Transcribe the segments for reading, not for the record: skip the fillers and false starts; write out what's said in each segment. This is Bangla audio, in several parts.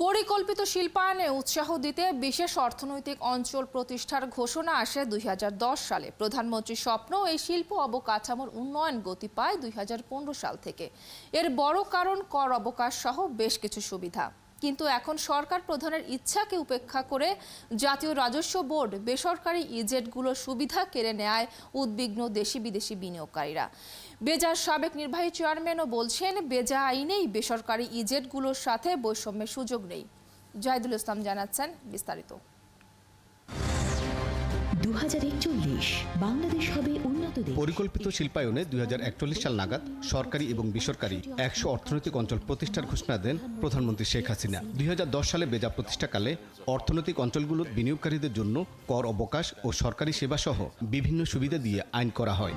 পরিকল্পিত শিল্পায়নে উৎসাহ দিতে বিশেষ অর্থনৈতিক অঞ্চল প্রতিষ্ঠার ঘোষণা আসে 2010 সালে। প্রধানমন্ত্রীর স্বপ্ন এই শিল্প অবকাঠামোর উন্নয়ন গতি পায় 2015 সাল থেকে। এর বড় কারণ কর অবকাশ সহ বেশ কিছু সুবিধা। কিন্তু এখন সরকার প্রধানের ইচ্ছাকে উপেক্ষা করে জাতীয় রাজস্ব বোর্ড বেসরকারি ইজেটগুলোর সুবিধা কেড়ে নেয় উদ্বিগ্ন দেশি বিদেশি বিনিয়োগকারীরা। বেজার সাবেক নির্বাহী চেয়ারম্যানও বলছেন, বেজা আইনেই বেসরকারি ইজেটগুলোর সাথে বৈষম্যের সুযোগ নেই। জাহিদুল ইসলাম জানাচ্ছেন বিস্তারিত। 2041 বাংলাদেশ হবে উন্নত দেশ। পরিকল্পিত শিল্পায়নে 2041 সাল নাগাদ সরকারি এবং বেসরকারি 100 অর্থনৈতিক অঞ্চল প্রতিষ্ঠার ঘোষণা দেন প্রধানমন্ত্রী শেখ হাসিনা। 2010 সালে বেজা প্রতিষ্ঠাকালে অর্থনৈতিক অঞ্চলগুলোর বিনিয়োগকারীদের জন্য কর অবকাশ ও সরকারি সেবা সহ বিভিন্ন সুবিধা দিয়ে আইন করা হয়।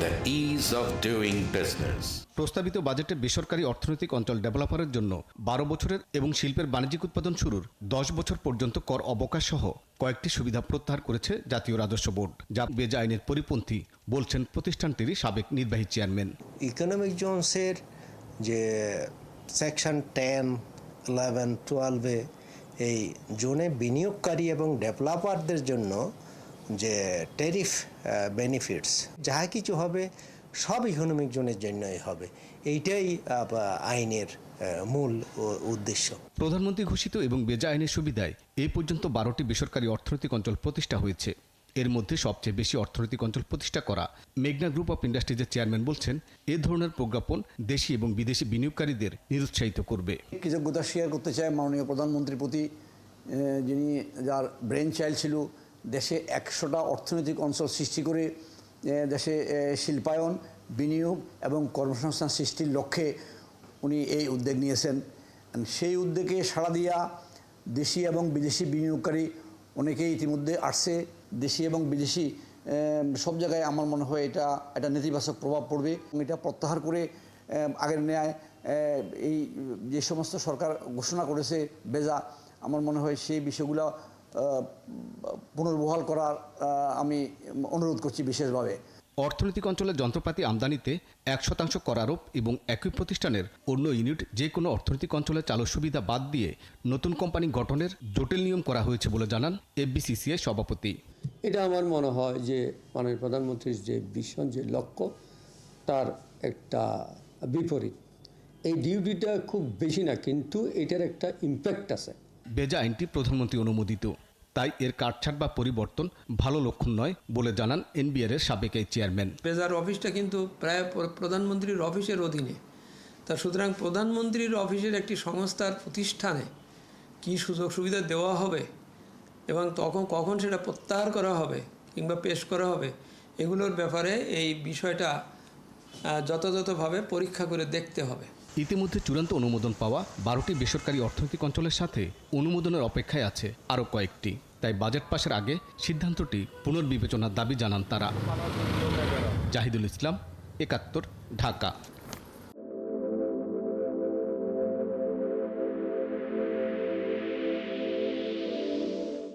প্রস্তাবিত বাজেটে বেসরকারি অর্থনৈতিক অঞ্চল ডেভেলপারের জন্য 12 বছরের এবং শিল্পের বাণিজ্যিক উৎপাদন শুরুর 10 বছর পর্যন্ত কর অবকাশ সহ কয়েকটি সুবিধা প্রত্যাহার করেছে জাতীয় রাজস্ব বোর্ড, যা বেজা আইনের পরিপন্থী বলছেন প্রতিষ্ঠানটির সাবেক নির্বাহী চেয়ারম্যান। ইকোনমিক জোনসের যে সেকশন 10, 11, 12 এই জোনে বিনিয়োগকারী এবং ডেভেলপারদের জন্য যে ট্যারিফ বেনিফিটস যাহা কিছু হবে সব ইকোনমিক জোনের জন্যই হবে, এইটাই আইনের মূল উদ্দেশ্য। প্রধানমন্ত্রী ঘোষিত এবং বেজা আইনের সুবিধায় এই পর্যন্ত 12টি বেসরকারি অর্থনৈতিক অঞ্চল প্রতিষ্ঠা হয়েছে। এর মধ্যে সবচেয়ে বেশি অর্থনৈতিক অঞ্চল প্রতিষ্ঠা করা মেঘনা গ্রুপ অফ ইন্ডাস্ট্রিজের চেয়ারম্যান বলছেন, এ ধরনের প্রজ্ঞাপন দেশি এবং বিদেশি বিনিয়োগকারীদের নিরুৎসাহিত করবে। কৃতজ্ঞতা শেয়ার করতে চাই মাননীয় প্রধানমন্ত্রীর প্রতি, যিনি যার ব্রেন চাইল্ড ছিল দেশে 100টা অর্থনৈতিক অঞ্চল সৃষ্টি করে দেশে শিল্পায়ন, বিনিয়োগ এবং কর্মসংস্থান সৃষ্টির লক্ষ্যে উনি এই উদ্যোগ নিয়েছেন। সেই উদ্যোগে সাড়া দিয়া দেশি এবং বিদেশি বিনিয়োগকারী অনেকেই ইতিমধ্যে আসছে। দেশি এবং বিদেশি সব জায়গায় আমার মনে হয় এটা নেতিবাচক প্রভাব পড়বে। এটা প্রত্যাহার করে আগের ন্যায় এই যে সমস্ত সরকার ঘোষণা করেছে বেজা, আমার মনে হয় সেই বিষয়গুলো পুনর্বহাল করার আমি অনুরোধ করছি বিশেষভাবে। অর্থনৈতিক অঞ্চলের যন্ত্রপাতি আমদানিতে 1% কর আরোপ এবং একই প্রতিষ্ঠানের অন্য ইউনিট যে কোনো অর্থনৈতিক অঞ্চলের চালু সুবিধা বাদ দিয়ে নতুন কোম্পানি গঠনের জটিল নিয়ম করা হয়েছে বলে জানান এফবিসিসিআই সভাপতি। এটা আমার মনে হয় যে মাননীয় প্রধানমন্ত্রীর যে ভিশন, যে লক্ষ্য, তার একটা বিপরীত। এই ডিউটিটা খুব বেশি না, কিন্তু এটার একটা ইম্প্যাক্ট আছে। বেজা আইনটি প্রধানমন্ত্রী অনুমোদিত, তাই এর কাটছাঁট বা পরিবর্তন ভালো লক্ষণ নয় বলে জানান এনবিআর এর সাবেক এই চেয়ারম্যান। বেজার অফিসটা কিন্তু প্রায় প্রধানমন্ত্রীর অফিসের অধীনে, তা সুতরাং প্রধানমন্ত্রীর অফিসের একটি সংস্থার প্রতিষ্ঠানে কি সুযোগ সুবিধা দেওয়া হবে এবং কখন সেটা প্রত্যাহার করা হবে কিংবা পেশ করা হবে, এগুলোর ব্যাপারে এই বিষয়টা যথাযথভাবে পরীক্ষা করে দেখতে হবে। ইতিমধ্যে চূড়ান্ত অনুমোদন পাওয়া 12টি বেসরকারি অর্থনৈতিক অঞ্চলের সাথে অনুমোদনের অপেক্ষায় আছে আরও কয়েকটি। তাই বাজেট পাশের আগে সিদ্ধান্তটি পুনর্বিবেচনার দাবি জানান তারা। জাহিদুল ইসলাম, 71, ঢাকা।